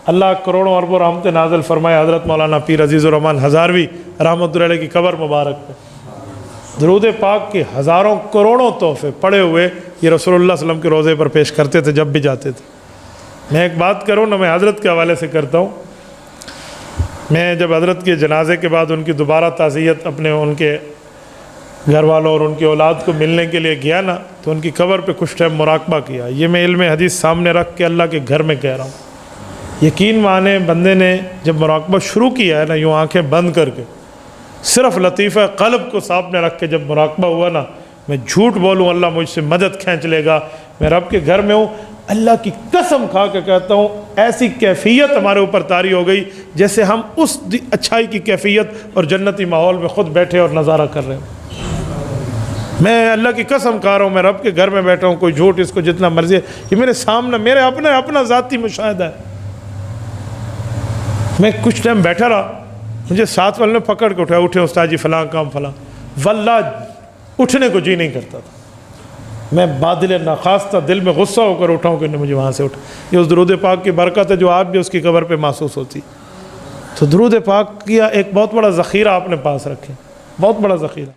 اللہ کروڑوں اربوں رحمت نازل فرمائے حضرت مولانا پیر عزیز الرحمن ہزاروی رحمۃ اللہ علیہ کی قبر مبارک پہ۔ درود پاک کے ہزاروں کروڑوں تحفے پڑے ہوئے یہ رسول اللہ صلی اللہ علیہ وسلم کے روضے پر پیش کرتے تھے جب بھی جاتے تھے۔ میں ایک بات کروں نہ، میں حضرت کے حوالے سے کرتا ہوں۔ میں جب حضرت کے جنازے کے بعد ان کی دوبارہ تعزیت اپنے ان کے گھر والوں اور ان کی اولاد کو ملنے کے لیے گیا نا، تو ان کی قبر پہ کچھ ٹائم مراقبہ کیا۔ یہ میں علم حدیث سامنے رکھ کے اللہ کے گھر میں کہہ رہا ہوں، یقین مانے بندے نے جب مراقبہ شروع کیا ہے نا، یوں آنکھیں بند کر کے صرف لطیفہ قلب کو سامنے رکھ کے جب مراقبہ ہوا نا، میں جھوٹ بولوں اللہ مجھ سے مدد کھینچ لے گا، میں رب کے گھر میں ہوں، اللہ کی قسم کھا کے کہتا ہوں ایسی کیفیت ہمارے اوپر طاری ہو گئی جیسے ہم اس اچھائی کی کیفیت اور جنتی ماحول میں خود بیٹھے اور نظارہ کر رہے ہیں۔ میں اللہ کی قسم کھا رہا ہوں، میں رب کے گھر میں بیٹھا ہوں، کوئی جھوٹ اس کو جتنا مرضی ہے، یہ میرے سامنے میرے اپنا ذاتی مشاہدہ ہے۔ میں کچھ ٹائم بیٹھا رہا، مجھے ساتھ والے نے پکڑ کے اٹھایا، اٹھے استاد جی فلاں کام فلاں، واللہ اٹھنے کو جی نہیں کرتا تھا۔ میں بادل ناخواستہ دل میں غصہ ہو کر اٹھاؤں کہ مجھے وہاں سے اٹھا۔ یہ اس درود پاک کی برکت ہے جو آج بھی اس کی قبر پہ محسوس ہوتی۔ تو درود پاک کیا ایک بہت بڑا ذخیرہ آپ نے پاس رکھے، بہت بڑا ذخیرہ۔